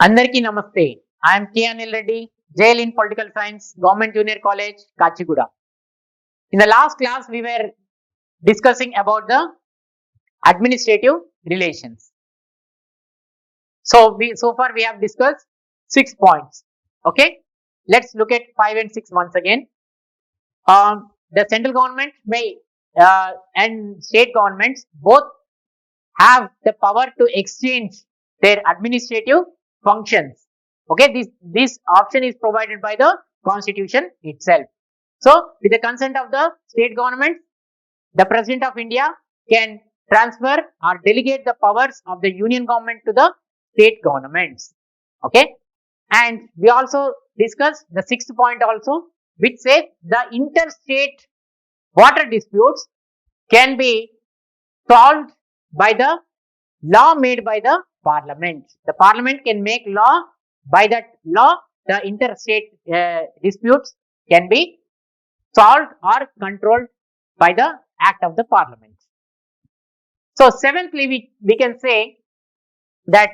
అందరికీ నమస్తే. I'm K Anil Reddy, JL in Political Science, Government Junior College, Kachiguda. In the last class, we were discussing about the administrative relations. So far we have discussed 6 points. Okay, let's look at 5 and 6 once again. The central government and state governments both have the power to exchange their administrative functions. Okay, this option is provided by the constitution itself. So with the consent of the state government, the president of India can transfer or delegate the powers of the union government to the state governments. Okay, and we also discussed the 6th point also, which says the interstate water disputes can be solved by the law made by the parliament. The parliament can make law. By that law, the interstate disputes can be solved or controlled by the act of the parliament. So seventhly, we can say that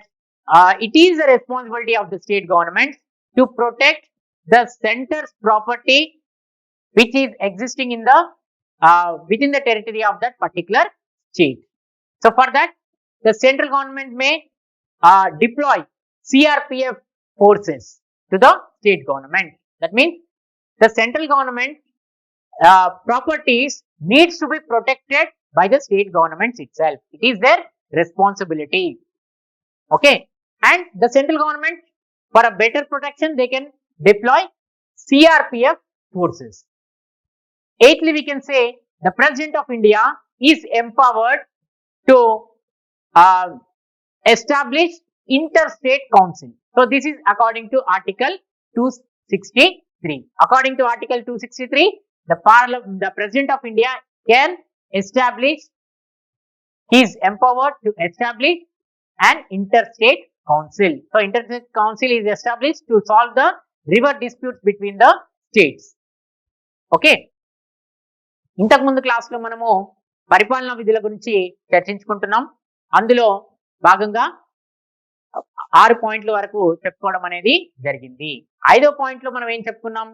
it is the responsibility of the state government to protect the center's property which is existing in the within the territory of that particular state. So for that, the central government may deploy CRPF forces to the state government. That means the central government properties needs to be protected by the state governments itself. It is their responsibility. Okay, and the central government, for a better protection, they can deploy CRPF forces. Eighthly, we can say the president of India is empowered to establish interstate council. So this is according to Article 263. According to Article 263, the president of India can establish, he is empowered to establish an interstate council. So interstate council is established to solve the river disputes between the states. Okay, ఇంతకు ముందు class లో మనము పరిపాలనా విధుల గురించి చర్చించుకుంటున్నాం. అందులో భాగంగా 6 పాయింట్ల వరకు చెప్పుకోవడం అనేది జరిగింది. 5వ పాయింట్ లో మనం ఏం చెప్పుకున్నాం?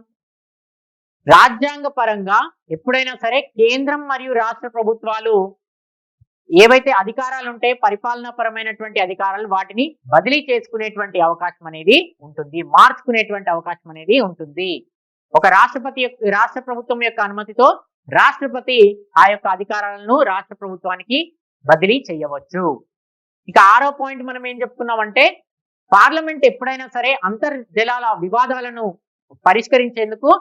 రాజ్యాంగ పరంగా ఎప్పుడైనా సరే కేంద్రం మరియు రాష్ట్ర ప్రభుత్వాలు ఏవైతే అధికారాలు ఉంటాయి, పరిపాలనా పరమైనటువంటి అధికారాలు, వాటిని బదిలీ చేసుకునేటువంటి అవకాశం అనేది ఉంటుంది, మార్చుకునేటువంటి అవకాశం అనేది ఉంటుంది. ఒక రాష్ట్ర ప్రభుత్వం యొక్క అనుమతితో రాష్ట్రపతి ఆ యొక్క అధికారాలను రాష్ట్ర ప్రభుత్వానికి బదిలీ చేయవచ్చు. ఇక 6వ పాయింట్ మనం ఏం చెప్పుకున్నామంటే, పార్లమెంట్ ఎప్పుడైనా సరే అంతర్జలాల వివాదాలను పరిష్కరించేందుకు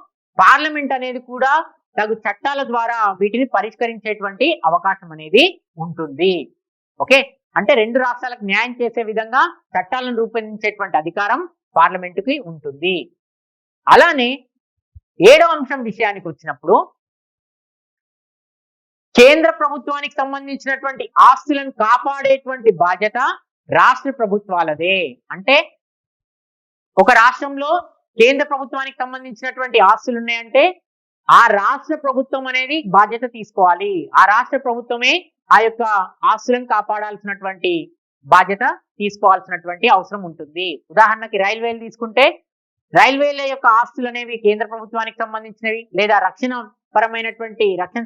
పార్లమెంట్ అనేది కూడా తగు చట్టాల ద్వారా వీటిని పరిష్కరించేటువంటి అవకాశం అనేది ఉంటుంది. ఓకే, అంటే 2 రాష్ట్రాలకు న్యాయం చేసే విధంగా చట్టాలను రూపొందించేటువంటి అధికారం పార్లమెంటుకి ఉంటుంది. అలానే 7వ అంశం విషయానికి వచ్చినప్పుడు, కేంద్ర ప్రభుత్వానికి సంబంధించినటువంటి ఆస్తులను కాపాడేటువంటి బాధ్యత రాష్ట్ర ప్రభుత్వాలదే. అంటే ఒక రాష్ట్రంలో కేంద్ర ప్రభుత్వానికి సంబంధించినటువంటి ఆస్తులు ఉన్నాయంటే ఆ రాష్ట్ర ప్రభుత్వం అనేది బాధ్యత తీసుకోవాలి. ఆ రాష్ట్ర ప్రభుత్వమే ఆ యొక్క ఆస్తులను కాపాడాల్సినటువంటి బాధ్యత తీసుకోవాల్సినటువంటి అవసరం ఉంటుంది. ఉదాహరణకి రైల్వేలు తీసుకుంటే, రైల్వేల యొక్క ఆస్తులు అనేవి కేంద్ర ప్రభుత్వానికి సంబంధించినవి, లేదా రక్షణ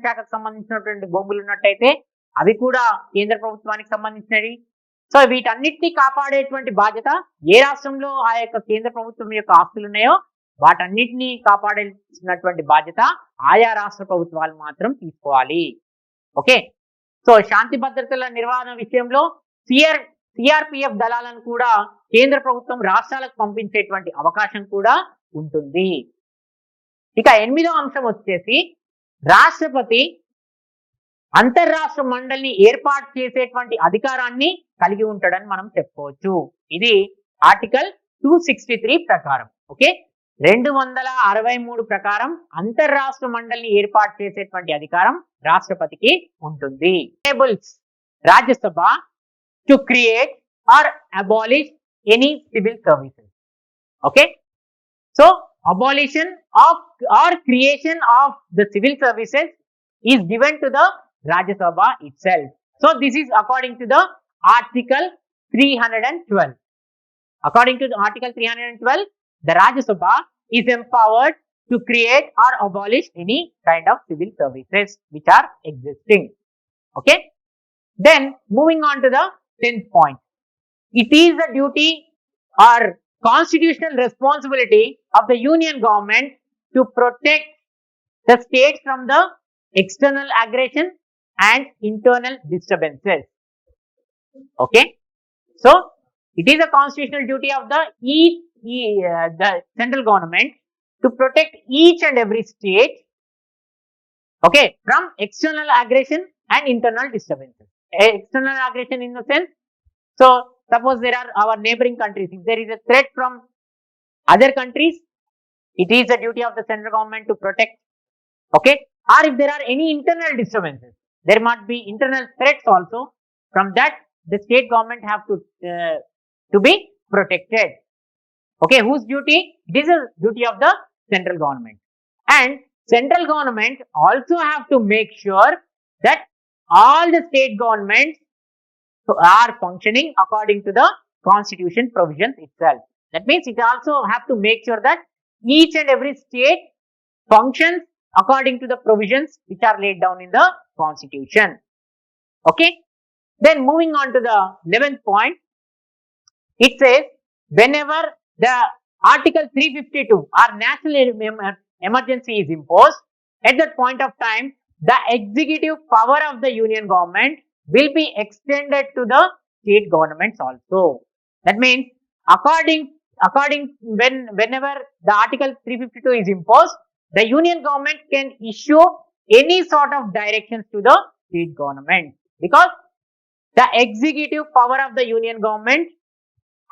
శాఖకు సంబంధించినటువంటి భూములు ఉన్నట్టయితే అవి కూడా కేంద్ర ప్రభుత్వానికి సంబంధించినవి. సో వీటన్నిటిని కాపాడేటువంటి బాధ్యత ఏ రాష్ట్రంలో ఆ యొక్క కేంద్ర ప్రభుత్వం యొక్క ఆస్తులు ఉన్నాయో వాటన్నిటిని కాపాడాల్సినటువంటి బాధ్యత ఆయా రాష్ట్ర ప్రభుత్వాలు మాత్రం తీసుకోవాలి. ఓకే, సో శాంతి భద్రతల నిర్వహణ విషయంలో CRPF దళాలను కూడా కేంద్ర ప్రభుత్వం రాష్ట్రాలకు పంపించేటువంటి అవకాశం కూడా ఉంటుంది. ఇక 8వ అంశం వచ్చేసి, రాష్ట్రపతి అంతర్రాష్ట్ర మండలిని ఏర్పాటు చేసేటువంటి అధికారాన్ని కలిగి ఉంటాడని మనం చెప్పుకోవచ్చు. ఇది ఆర్టికల్ 263 ప్రకారం. ఓకే, 263 ప్రకారం అంతర్రాష్ట్ర మండలిని ఏర్పాటు చేసేటువంటి అధికారం రాష్ట్రపతికి ఉంటుంది. Tables Rajya Sabha to create are abolish any civil services. Okay, so abolition of or creation of the civil services is given to the Rajya Sabha itself. So this is according to the Article 312. According to the Article 312, the Rajya Sabha is empowered to create or abolish any kind of civil services which are existing. Okay. Then moving on to the 10th point. It is the duty or constitutional responsibility of the union government to protect the states from the external aggression and internal disturbances. Okay. So it is a constitutional duty of the the central government to protect each and every state, okay, from external aggression and internal disturbances. External aggression in the sense, so suppose there are our neighboring countries. If there is a threat from other countries, it is the duty of the central government to protect. Okay, or if there are any internal disturbances, there might be internal threats also. From that, the state government have to be protected. Okay, whose duty? It is a duty of the central government, and central government also have to make sure that all the state governments are functioning according to the constitution provisions itself. That means it also have to make sure that each and every state functions according to the provisions which are laid down in the constitution. Okay. Then moving on to the 11th point, it says whenever the Article 352 or national emergency is imposed, at that point of time, the executive power of the union government will be extended to the state governments also. That means whenever the Article 352 is imposed, the union government can issue any sort of directions to the state government, because the executive power of the union government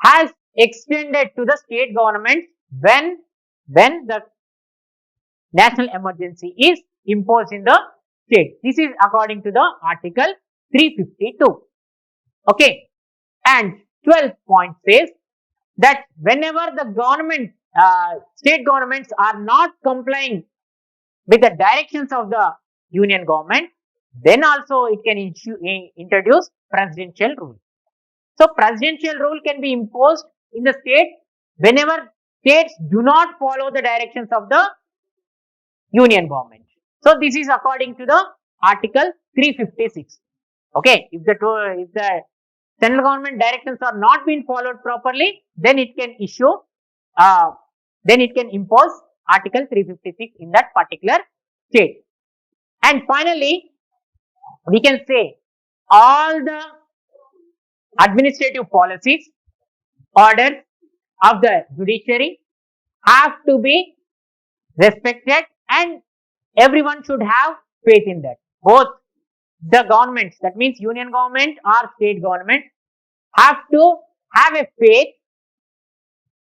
has extended to the state government when the national emergency is imposed in the state. This is according to the Article 352. Okay. And 12th point says that whenever the government, state governments are not complying with the directions of the union government, then also it can introduce presidential rule. So presidential rule can be imposed in the state whenever states do not follow the directions of the union government. So this is according to the Article 356. Okay, if the central government directions are not being followed properly, then it can impose Article 356 in that particular state. And finally, we can say all the administrative policies, orders of the judiciary have to be respected, and everyone should have faith in that. Both the governments, that means union government or state government, have to have a faith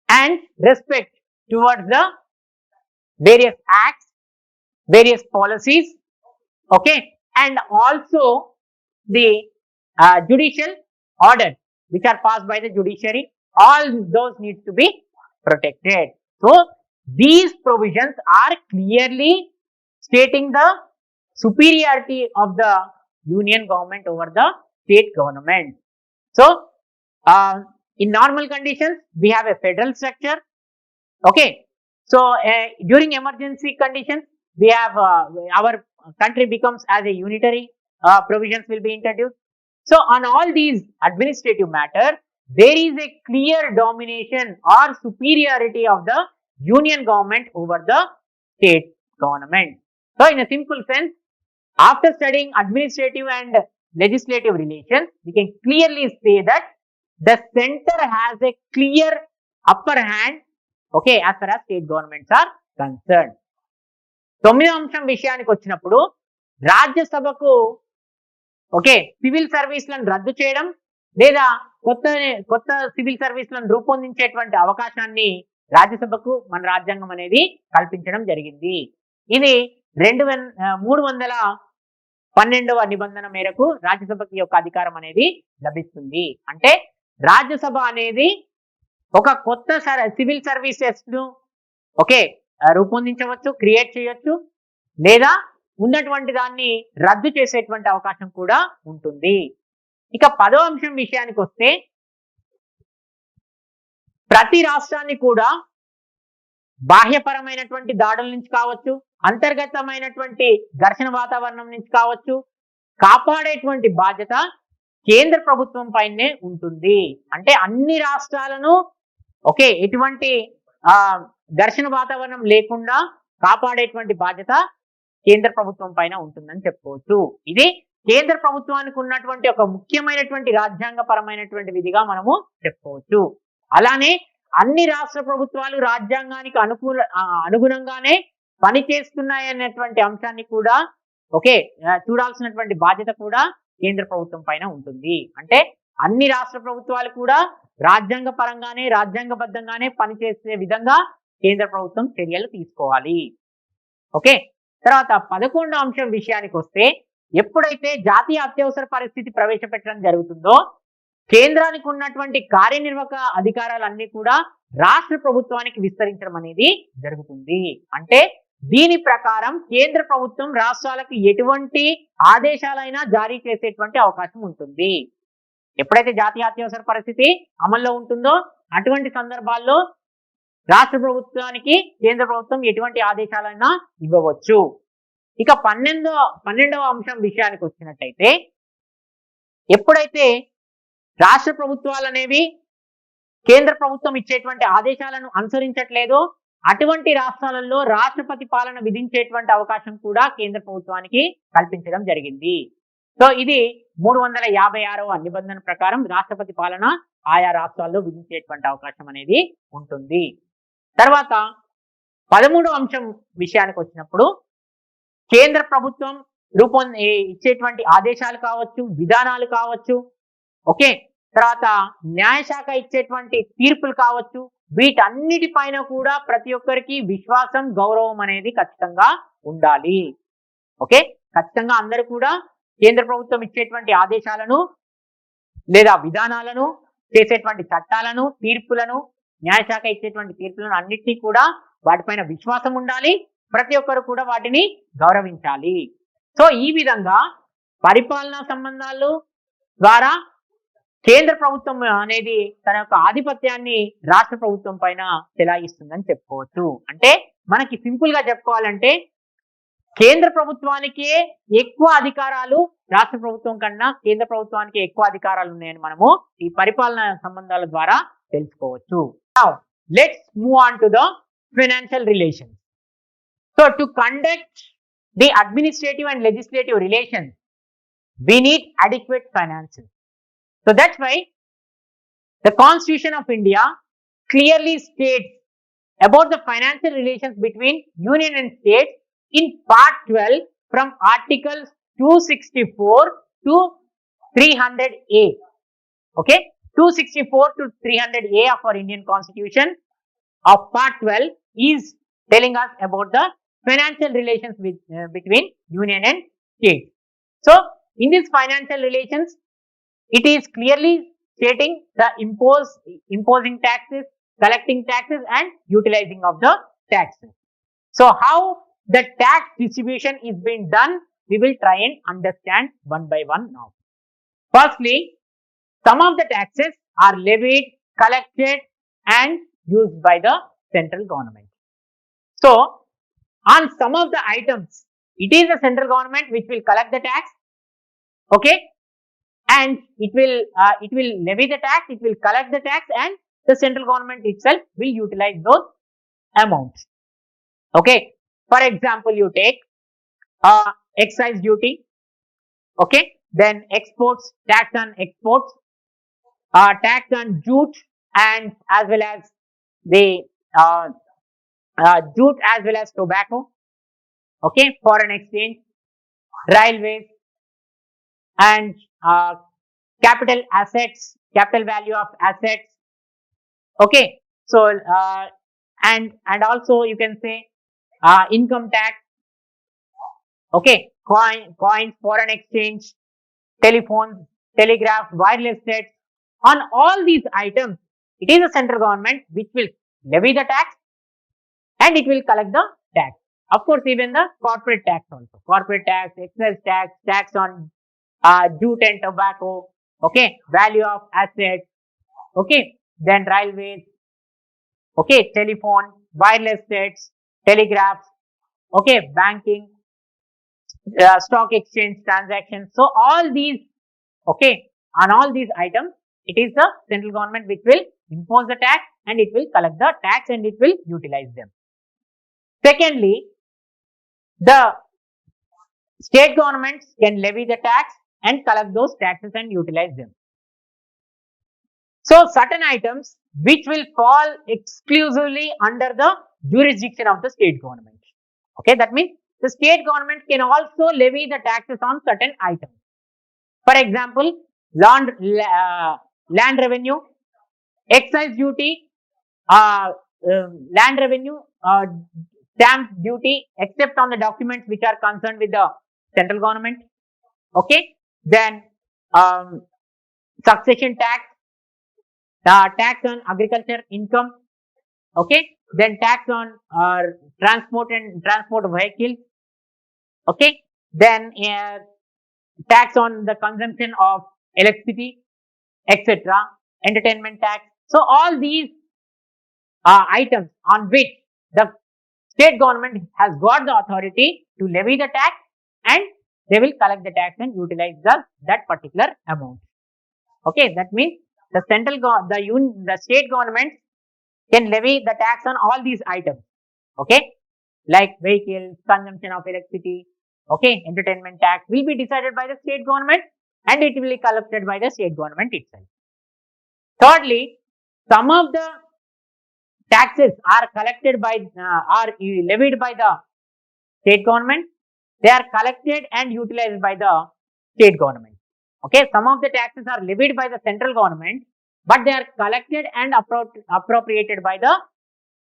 and respect towards the various acts, various policies, okay, and also the judicial orders which are passed by the judiciary. All those need to be protected. So these provisions are clearly stating the superiority of the union government over the state government. So in normal conditions, we have a federal structure. Okay. So during emergency conditions, we have our country becomes as a unitary, provisions will be introduced. So on all these administrative matters, there is a clear domination or superiority of the union government over the state government. So in a simple sense, after studying administrative and legislative relations, we can clearly say that the center has a clear upper hand, okay, as far as state governments are concerned. 9వ అంశం విషయానికి వచ్చినప్పుడు రాజ్యసభకు okay civil సర్వీసులను రద్దు చేయడం లేదా కొత్త civil సర్వీసులను రూపొందించేటువంటి అవకాశాన్ని రాజ్యసభకు మన రాజ్యాంగం అనేది కల్పించడం జరిగింది. ఇది 312వ నిబంధన మేరకు రాజ్యసభకి యొక్క అధికారం అనేది లభిస్తుంది. అంటే రాజ్యసభ అనేది ఒక కొత్త సివిల్ సర్వీసెస్ ను ఓకే రూపొందించవచ్చు, క్రియేట్ చేయొచ్చు, లేదా ఉన్నటువంటి దాన్ని రద్దు చేసేటువంటి అవకాశం కూడా ఉంటుంది. ఇక 10వ అంశం విషయానికి వస్తే ప్రతి రాష్ట్రాన్ని కూడా బాహ్యపరమైనటువంటి దాడుల నుంచి కావచ్చు, అంతర్గతమైనటువంటి ఘర్షణ వాతావరణం నుంచి కావచ్చు, కాపాడేటువంటి బాధ్యత కేంద్ర ప్రభుత్వం పైనే ఉంటుంది. అంటే అన్ని రాష్ట్రాలను ఎటువంటి ఘర్షణ వాతావరణం లేకుండా కాపాడేటువంటి బాధ్యత కేంద్ర ప్రభుత్వం పైన ఉంటుందని చెప్పుకోవచ్చు. ఇది కేంద్ర ప్రభుత్వానికి ఉన్నటువంటి ఒక ముఖ్యమైనటువంటి రాజ్యాంగపరమైనటువంటి విధిగా మనము చెప్పుకోవచ్చు. అలానే అన్ని రాష్ట్ర ప్రభుత్వాలు రాజ్యాంగానికి అనుగుణంగానే పనిచేస్తున్నాయనేటువంటి అంశాన్ని కూడా చూడాల్సినటువంటి బాధ్యత కూడా కేంద్ర ప్రభుత్వం పైన ఉంటుంది. అంటే అన్ని రాష్ట్ర ప్రభుత్వాలు కూడా రాజ్యాంగ పరంగానే రాజ్యాంగబద్ధంగానే పనిచేసే విధంగా కేంద్ర ప్రభుత్వం చర్యలు తీసుకోవాలి. తర్వాత 11వ అంశం విషయానికి వస్తే, ఎప్పుడైతే జాతీయ అత్యవసర పరిస్థితి ప్రవేశపెట్టడం జరుగుతుందో కేంద్రానికి ఉన్నటువంటి కార్యనిర్వాహక అధికారాలన్నీ కూడా రాష్ట్ర ప్రభుత్వానికి విస్తరించడం అనేది జరుగుతుంది. అంటే దీని ప్రకారం కేంద్ర ప్రభుత్వం రాష్ట్రాలకు ఎటువంటి ఆదేశాలైనా జారీ చేసేటువంటి అవకాశం ఉంటుంది. ఎప్పుడైతే జాతీయ అత్యవసర పరిస్థితి అమల్లో ఉంటుందో అటువంటి సందర్భాల్లో రాష్ట్ర ప్రభుత్వానికి కేంద్ర ప్రభుత్వం ఎటువంటి ఆదేశాలైనా ఇవ్వవచ్చు. ఇక 12వ అంశం విషయానికి వచ్చినట్టయితే, ఎప్పుడైతే రాష్ట్ర ప్రభుత్వాలు అనేవి కేంద్ర ప్రభుత్వం ఇచ్చేటువంటి ఆదేశాలను అనుసరించట్లేదో అటువంటి రాష్ట్రాలలో రాష్ట్రపతి పాలన విధించేటువంటి అవకాశం కూడా కేంద్ర ప్రభుత్వానికి కల్పించడం జరిగింది. సో ఇది 356వ నిబంధన ప్రకారం రాష్ట్రపతి పాలన ఆయా రాష్ట్రాల్లో విధించేటువంటి అవకాశం అనేది ఉంటుంది. తర్వాత 13వ అంశం విషయానికి వచ్చినప్పుడు, కేంద్ర ప్రభుత్వం ఇచ్చేటువంటి ఆదేశాలు కావచ్చు, విధానాలు కావచ్చు, తర్వాత న్యాయశాఖ ఇచ్చేటువంటి తీర్పులు కావచ్చు, వీటన్నిటిపైన కూడా ప్రతి ఒక్కరికి విశ్వాసం, గౌరవం అనేది ఖచ్చితంగా ఉండాలి. ఖచ్చితంగా అందరూ కూడా కేంద్ర ప్రభుత్వం ఇచ్చేటువంటి ఆదేశాలను లేదా విధానాలను, చేసేటువంటి చట్టాలను, తీర్పులను, న్యాయశాఖ ఇచ్చేటువంటి తీర్పులను అన్నిటినీ కూడా వాటిపైన విశ్వాసం ఉండాలి. ప్రతి ఒక్కరు కూడా వాటిని గౌరవించాలి. సో ఈ విధంగా పరిపాలనా సంబంధాలు ద్వారా కేంద్ర ప్రభుత్వం అనేది తన యొక్క ఆధిపత్యాన్ని రాష్ట్ర ప్రభుత్వం పైన చెలాయిస్తుందని చెప్పుకోవచ్చు. అంటే మనకి సింపుల్ గా చెప్పుకోవాలంటే కేంద్ర ప్రభుత్వానికే ఎక్కువ అధికారాలు రాష్ట్ర ప్రభుత్వం కన్నా కేంద్ర ప్రభుత్వానికి ఎక్కువ అధికారాలు ఉన్నాయని మనము ఈ పరిపాలనా సంబంధాల ద్వారా తెలుసుకోవచ్చు. Now let's move on to the financial relations. So to conduct the administrative and legislative relations, we need adequate finances. So that's why the Constitution of India clearly states about the financial relations between Union and States in Part 12 from Articles 264 to 300A. 264 to 300A of our Indian Constitution of Part 12 is telling us about the financial relations between Union and States. So in these financial relations, it is clearly stating the imposing taxes, collecting taxes and utilizing of the taxes. So how the tax distribution is being done, we will try and understand one by one now. Firstly, some of the taxes are levied, collected and used by the central government. So on some of the items, it is the central government which will collect the tax, and it will levy the tax, it will collect the tax, and the central government itself will utilize those amounts. For example, you take excise duty, then exports, tax on exports, tax on jute, and as well as the jute as well as tobacco, foreign exchange, railways, and capital assets, capital value of assets. So and also you can say income tax, coins, foreign exchange, telephones, telegraph, wireless sets. On all these items, it is the central government which will levy the tax and it will collect the tax. Of course, even the corporate tax also, corporate tax, excise tax, tax on jute and tobacco, value of assets, then railways, Okay, telephone, wireless sets, telegraphs, okay, banking, stock exchange transactions. So all these, okay, on all these items, it is the central government which will impose the tax and it will collect the tax and it will utilize them. Secondly, the state governments can levy the tax and collect those taxes and utilize them. So certain items which will fall exclusively under the jurisdiction of the state government. Okay, that means the state government can also levy the taxes on certain items. For example, land revenue, excise duty, land revenue, stamp duty, except on the documents which are concerned with the central government. Okay, then succession tax, tax on agriculture income. Okay, then tax on transport vehicles. Okay, then tax on the consumption of electricity, etc. Entertainment tax. So all these items on which the state government has got the authority to levy the tax, and they will collect the tax and utilize that particular amount. Okay, that means the the state government can levy the tax on all these items. Okay, like vehicles, consumption of electricity. Okay, entertainment tax will be decided by the state government and it will be collected by the state government itself. Thirdly, some of the taxes are collected by are levied by the state government. They are collected and utilized by the state government. Okay, some of the taxes are levied by the central government, but they are collected and appropriated by the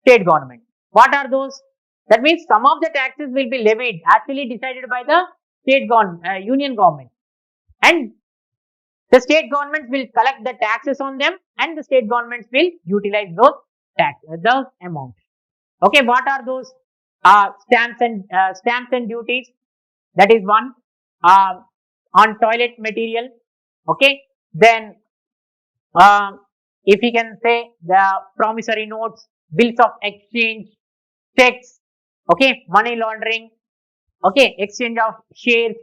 state government. What are those? That means some of the taxes will be levied, actually decided by the union government, and the state governments will collect the taxes on them, and the state governments will utilize those amounts. Okay, what are those? Stamps and duties. That is one. On toilet material. Okay, then if we can say the promissory notes, bills of exchange, checks, okay, money laundering, okay, exchange of shares,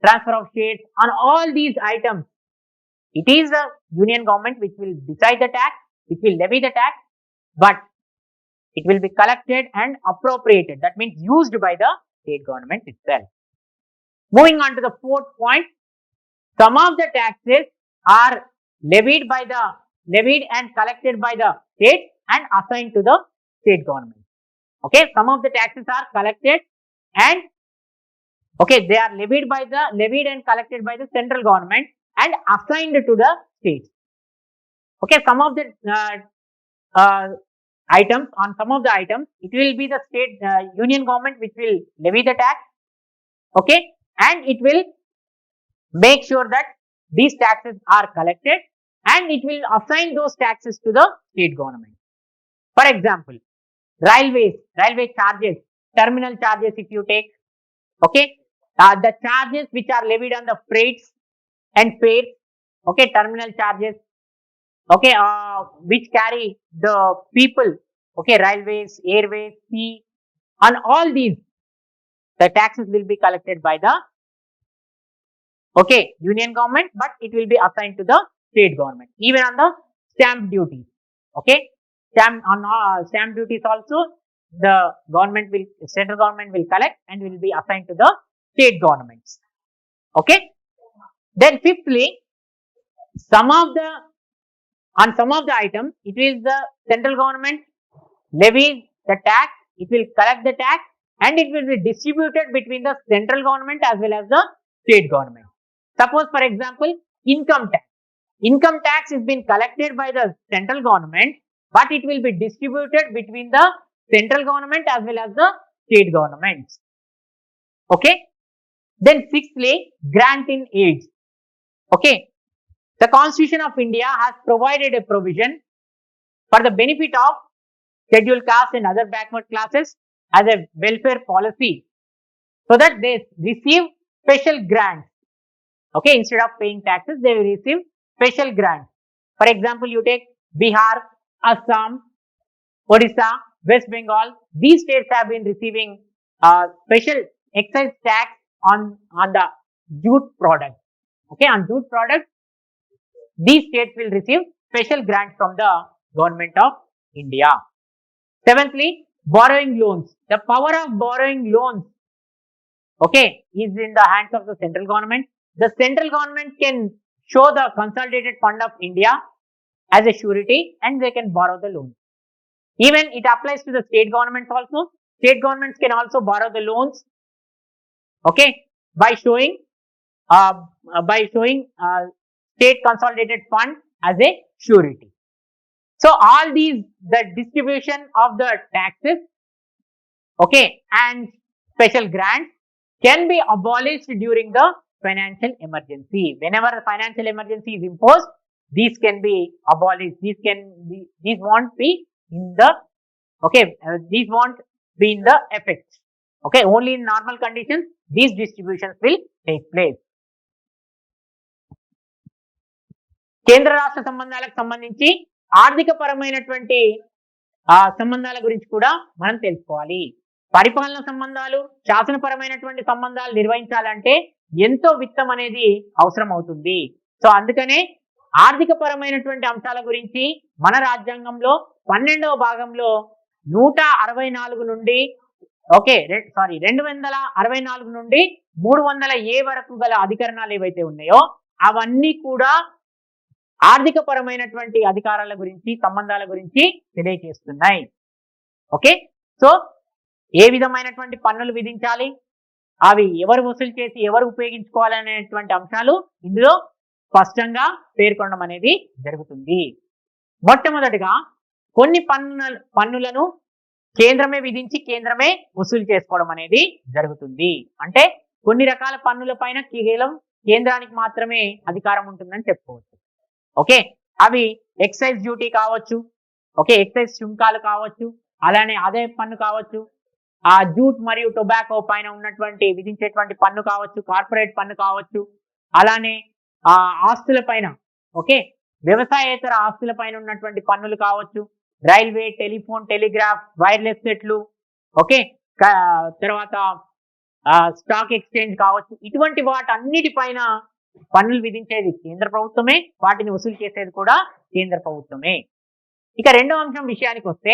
transfer of shares. On all these items, it is the union government which will decide the tax, which will levy the tax, but it will be collected and appropriated. That means used by the state government itself. Moving on to the fourth point, some of the taxes are levied and collected by the state and assigned to the state government. Okay, some of the taxes are collected and okay, they are levied and collected by the central government and assigned to the state. Okay, some of the items, it will be the state union government which will levy the tax. Okay, and it will make sure that these taxes are collected and it will assign those taxes to the state government. For example, railway charges, terminal charges if you take, okay, the charges which are levied on the freights and fares, okay, terminal charges, okay, which carry the people, okay, railways, airways, sea, on all these, the taxes will be collected by the okay, union government, but it will be assigned to the state government. Even on the stamp duties, okay, stamp duties also the central government will collect and will be assigned to the state governments. Okay. Then fifthly, some of the items, it is the central government levies the tax, it will collect the tax and it will be distributed between the central government as well as the state government. Suppose, for example, income tax. Income tax is being collected by the central government, but it will be distributed between the central government as well as the state governments. Okay. Then sixthly, grant in aid. Okay. The Constitution of India has provided a provision for the benefit of scheduled castes and other backward classes as a welfare policy, so that they receive special grants. Okay, instead of paying taxes, they will receive special grants. For example, you take Bihar, Assam, Odisha, West Bengal, these states have been receiving special excise tax on the jute product. Okay, on jute product, these states will receive special grants from the government of India. Seventhly, borrowing loans. The power of borrowing loans, okay, is in the hands of the central government. The central government can show the consolidated fund of India as a surety and they can borrow the loan. Even it applies to the state governments also. State governments can also borrow the loans, okay, by showing uh, state consolidated fund as a surety. So all these, the distribution of the taxes, okay, and special grants can be abolished during the financial emergency. Whenever a financial emergency is imposed, these can be abolished. These won't be in the, okay, these won't be in the effect. Okay, only in normal conditions these distributions will take place. కేంద్ర రాష్ట్ర సంబంధాలకు సంబంధించి ఆర్థిక పరమైనటువంటి సంబంధాల గురించి కూడా మనం తెలుసుకోవాలి. పరిపాలన సంబంధాలు, శాసనపరమైనటువంటి సంబంధాలు నిర్వహించాలంటే ఎంతో విత్తం అనేది అవసరం అవుతుంది. సో అందుకనే ఆర్థిక పరమైనటువంటి అంశాల గురించి మన రాజ్యాంగంలో 12వ భాగంలో 164 నుండి, ఓకే, 264 నుండి 300A వరకు గల అధికరణాలు ఏవైతే ఉన్నాయో అవన్నీ కూడా ఆర్థిక పరమైనటువంటి అధికారాల గురించి, సంబంధాల గురించి తెలియజేస్తున్నాయి. ఓకే, సో ఏ విధమైనటువంటి పన్నులు విధించాలి, అవి ఎవరు వసూలు చేసి ఎవరు ఉపయోగించుకోవాలనేటువంటి అంశాలు ఇందులో స్పష్టంగా పేర్కొనడం అనేది జరుగుతుంది. మొట్టమొదటిగా కొన్ని పన్నులను కేంద్రమే విధించి కేంద్రమే వసూలు చేసుకోవడం అనేది జరుగుతుంది. అంటే కొన్ని రకాల పన్నుల పైన కేవలం కేంద్రానికి మాత్రమే అధికారం ఉంటుందని చెప్పుకోవచ్చు. ఓకే, అవి ఎక్సైజ్ డ్యూటీ కావచ్చు, ఓకే, ఎక్సైజ్ సుంకాలు కావచ్చు, అలానే ఆదాయ పన్ను కావచ్చు, ఆ జూట్ మరియు టొబాకో పైన ఉన్నటువంటి విధించేటువంటి పన్ను కావచ్చు, కార్పొరేట్ పన్ను కావచ్చు, అలానే ఆ ఆస్తుల పైన, ఓకే, వ్యవసాయేతర ఆస్తుల పైన ఉన్నటువంటి పన్నులు కావచ్చు, రైల్వే, టెలిఫోన్, టెలిగ్రాఫ్, వైర్లెస్ సెట్లు, ఓకే, తర్వాత స్టాక్ ఎక్స్చేంజ్ కావచ్చు, ఇటువంటి వాటన్నిటిపైన పన్నులు విధించేది కేంద్ర ప్రభుత్వమే, వాటిని వసూలు చేసేది కూడా కేంద్ర ప్రభుత్వమే. ఇక రెండో అంశం విషయానికి వస్తే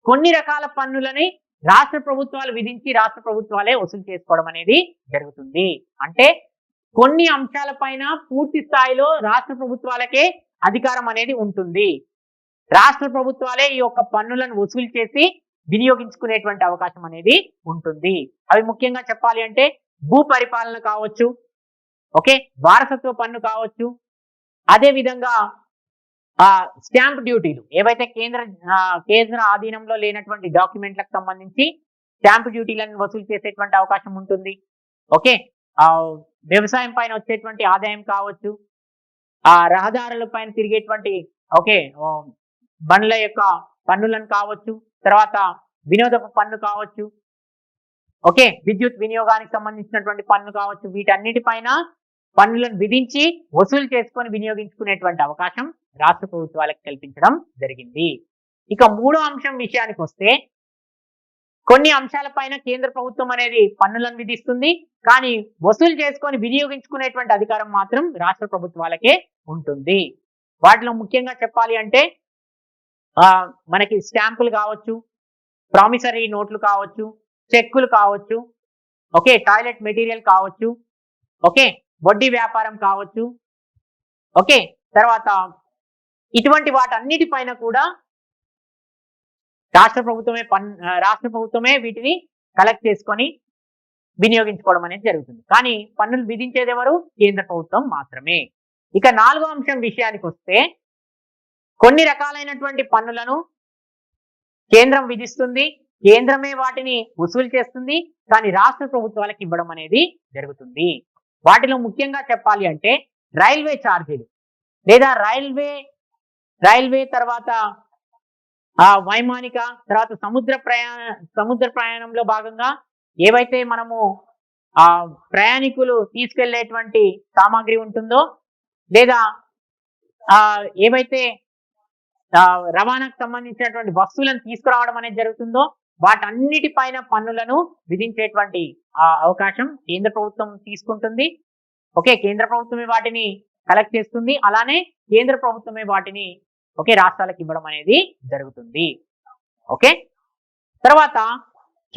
కొన్ని రకాల పన్నులని రాష్ట్ర ప్రభుత్వాలు విధించి రాష్ట్ర ప్రభుత్వాలే వసూలు చేసుకోవడం అనేది జరుగుతుంది. అంటే కొన్ని అంశాల పైన పూర్తి స్థాయిలో రాష్ట్ర ప్రభుత్వాలకే అధికారం అనేది ఉంటుంది. రాష్ట్ర ప్రభుత్వాలే ఈ యొక్క పన్నులను వసూలు చేసి వినియోగించుకునేటువంటి అవకాశం అనేది ఉంటుంది. అవి ముఖ్యంగా చెప్పాలి అంటే భూ పరిపాలన కావచ్చు, ఓకే, వారసత్వ పన్ను కావచ్చు, అదే విధంగా స్టాంప్ డ్యూటీలు ఏవైతే కేంద్ర ఆధీనంలో లేనటువంటి డాక్యుమెంట్లకు సంబంధించి స్టాంప్ డ్యూటీలను వసూలు చేసేటువంటి అవకాశం ఉంటుంది. ఓకే, వ్యవసాయం పైన వచ్చేటువంటి ఆదాయం కావచ్చు, రహదారుల పైన తిరిగేటువంటి, ఓకే, బండ్ల యొక్క పన్నులను కావచ్చు, తర్వాత వినోదపు పన్ను కావచ్చు, ఓకే, విద్యుత్ వినియోగానికి సంబంధించినటువంటి పన్ను కావచ్చు, వీటన్నిటిపైన పన్నులను విధించి వసూలు చేసుకొని వినియోగించుకునేటువంటి అవకాశం రాష్ట్ర ప్రభుత్వాలకు కల్పించడం జరిగింది. ఇక మూడో అంశం విషయానికి వస్తే కొన్ని అంశాలపైన కేంద్ర ప్రభుత్వం అనేది పన్నులను విధిస్తుంది, కానీ వసూలు చేసుకొని వినియోగించుకునేటువంటి అధికారం మాత్రం రాష్ట్ర ప్రభుత్వాలకే ఉంటుంది. వాటిలో ముఖ్యంగా చెప్పాలి అంటే మనకి స్టాంపులు కావచ్చు, ప్రామిసరీ నోట్లు కావచ్చు, చెక్కులు కావచ్చు, ఓకే, టాయిలెట్ మెటీరియల్ కావచ్చు, ఓకే, వడ్డీ వ్యాపారం కావచ్చు, ఓకే, తర్వాత ఇటువంటి వాటన్నిటిపైన కూడా రాష్ట్ర ప్రభుత్వమే వీటిని కలెక్ట్ చేసుకొని వినియోగించుకోవడం అనేది జరుగుతుంది. కానీ పన్నులు విధించేది ఎవరు? కేంద్ర ప్రభుత్వం మాత్రమే. ఇక నాలుగో అంశం విషయానికి వస్తే కొన్ని రకాలైనటువంటి పన్నులను కేంద్రం విధిస్తుంది, కేంద్రమే వాటిని వసూలు చేస్తుంది, కానీ రాష్ట్ర ప్రభుత్వాలకు ఇవ్వడం అనేది జరుగుతుంది. వాటిలో ముఖ్యంగా చెప్పాలి అంటే రైల్వే ఛార్జీలు లేదా రైల్వే తర్వాత వైమానిక, తర్వాత సముద్ర ప్రయాణంలో భాగంగా ఏవైతే మనము ప్రయాణికులు తీసుకెళ్లేటువంటి సామాగ్రి ఉంటుందో, లేదా ఏవైతే రవాణాకు సంబంధించినటువంటి వస్తువులను తీసుకురావడం అనేది జరుగుతుందో వాటన్నిటిపైన పన్నులను విధించేటువంటి అవకాశం కేంద్ర ప్రభుత్వం తీసుకుంటుంది. ఓకే, కేంద్ర ప్రభుత్వమే వాటిని కలెక్ట్ చేస్తుంది. అలానే కేంద్ర ప్రభుత్వమే వాటిని రాష్ట్రాలకు ఇవ్వడం అనేది జరుగుతుంది. ఓకే, తర్వాత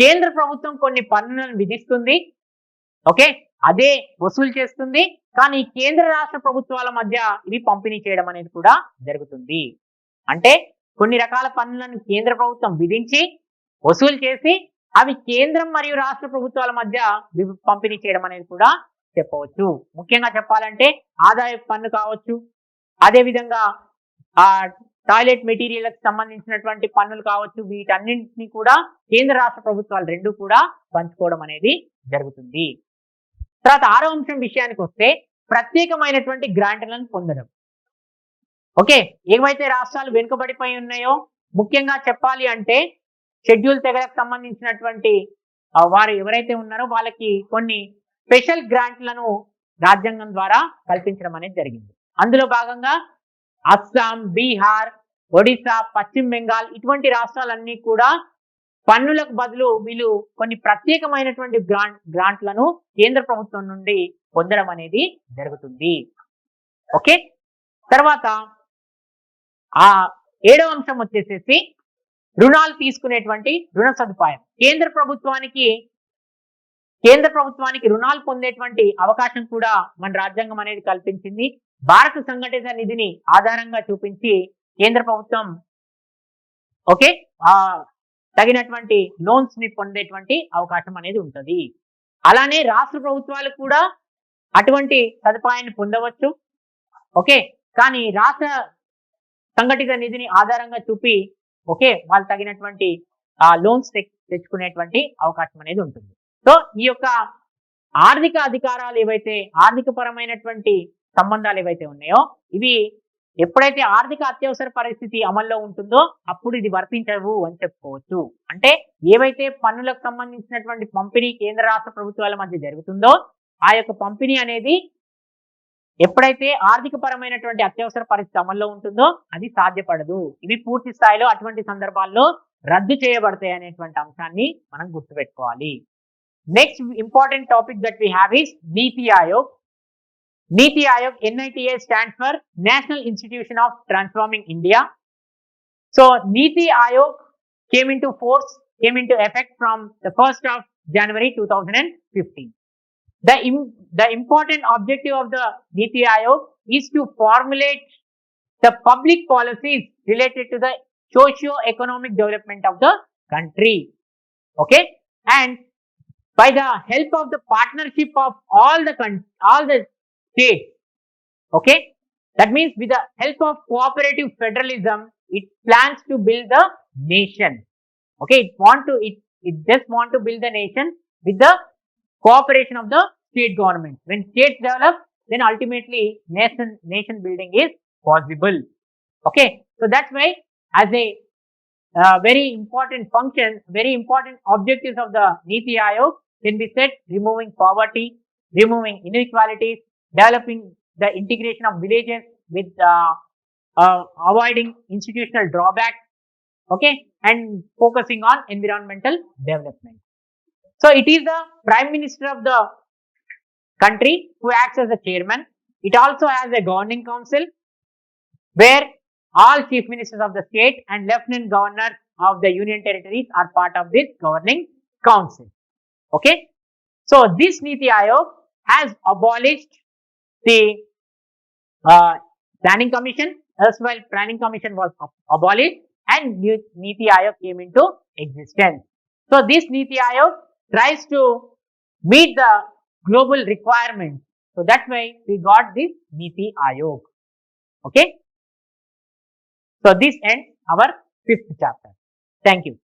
కేంద్ర ప్రభుత్వం కొన్ని పన్నులను విధిస్తుంది. ఓకే, అదే వసూలు చేస్తుంది. కానీ కేంద్ర రాష్ట్ర ప్రభుత్వాల మధ్య ఇవి పంపిణీ చేయడం అనేది కూడా జరుగుతుంది. అంటే కొన్ని రకాల పన్నులను కేంద్ర ప్రభుత్వం విధించి వసూలు చేసి అవి కేంద్రం మరియు రాష్ట్ర ప్రభుత్వాల మధ్య పంపిణీ చేయడం అనేది కూడా చెప్పవచ్చు. ముఖ్యంగా చెప్పాలంటే ఆదాయ పన్ను కావచ్చు, అదేవిధంగా టాయిలెట్ మెటీరియల్కి సంబంధించినటువంటి పన్నులు కావచ్చు, వీటన్నింటినీ కూడా కేంద్ర రాష్ట్ర ప్రభుత్వాలు రెండు కూడా పంచుకోవడం అనేది జరుగుతుంది. తర్వాత 6వ అంశం విషయానికి వస్తే ప్రత్యేకమైనటువంటి గ్రాంట్లను పొందడం. ఓకే, ఏవైతే రాష్ట్రాలు వెనుకబడిపోయి ఉన్నాయో, ముఖ్యంగా చెప్పాలి అంటే షెడ్యూల్ తెగలకు సంబంధించినటువంటి వారు ఎవరైతే ఉన్నారో వాళ్ళకి కొన్ని స్పెషల్ గ్రాంట్లను రాజ్యాంగం ద్వారా కల్పించడం అనేది జరిగింది. అందులో భాగంగా అస్సాం, బీహార్, ఒడిశా, పశ్చిమ బెంగాల్ ఇటువంటి రాష్ట్రాలన్నీ కూడా పన్నులకు బదులు వీళ్ళు కొన్ని ప్రత్యేకమైనటువంటి గ్రాంట్లను కేంద్ర ప్రభుత్వం నుండి పొందడం అనేది జరుగుతుంది. ఓకే, తర్వాత 7వ అంశం వచ్చేసేసి రుణాలు తీసుకునేటువంటి రుణ సదుపాయం. కేంద్ర ప్రభుత్వానికి రుణాలు పొందేటువంటి అవకాశం కూడా మన రాజ్యాంగం అనేది కల్పించింది. భారత సంఘటిత నిధిని ఆధారంగా చూపించి కేంద్ర ప్రభుత్వం తగినటువంటి లోన్స్ ని పొందేటువంటి అవకాశం అనేది ఉంటుంది. అలానే రాష్ట్ర ప్రభుత్వాలు కూడా అటువంటి సదుపాయాన్ని పొందవచ్చు. ఓకే, కానీ రాష్ట్ర సంఘటిత నిధిని ఆధారంగా చూపి వాళ్ళు తగినటువంటి లోన్స్ తెచ్చుకునేటువంటి అవకాశం అనేది ఉంటుంది. సో ఈ యొక్క ఆర్థిక అధికారాలు ఏవైతే ఆర్థిక పరమైనటువంటి సంబంధాలు ఏవైతే ఉన్నాయో ఇవి ఎప్పుడైతే ఆర్థిక అత్యవసర పరిస్థితి అమల్లో ఉంటుందో అప్పుడు ఇది వర్తించవు అని చెప్పుకోవచ్చు. అంటే ఏవైతే పన్నులకు సంబంధించినటువంటి పంపిణీ కేంద్ర రాష్ట్ర ప్రభుత్వాల మధ్య జరుగుతుందో ఆ యొక్క పంపిణీ అనేది ఎప్పుడైతే ఆర్థిక పరమైనటువంటి అత్యవసర పరిస్థితి అమల్లో ఉంటుందో అది సాధ్యపడదు. ఇవి పూర్తి స్థాయిలో అటువంటి సందర్భాల్లో రద్దు చేయబడతాయి అనేటువంటి అంశాన్ని మనం గుర్తుపెట్టుకోవాలి. Next important topic that we have is Niti Aayog. Niti Aayog, NITA stands for National Institution of Transforming India. So Niti Aayog came into effect from the 1st of January 2015. The important objective of the Niti Aayog is to formulate the public policies related to the socio-economic development of the country. Okay, and by the help of the partnership of all the states, okay, that means with the help of cooperative federalism it plans to build the nation. Okay, it just want to build the nation with the cooperation of the state government. When states develop, then ultimately nation building is possible. Okay, so that's why as a very important function, very important objectives of the Niti Aayog can be set: removing poverty, removing inequalities, developing the integration of villages with avoiding institutional drawbacks, okay, and focusing on environmental development. So it is the Prime Minister of the country who acts as the chairman. It also has a governing council where all chief ministers of the state and lieutenant governors of the union territories are part of this governing council. Okay, so this Niti Aayog has abolished the planning commission. Erstwhile planning commission was abolished and Niti Aayog came into existence. So this Niti Aayog tries to meet the global requirements. So that's why we got this Niti Aayog. Okay, so this ends our 5th chapter. Thank you.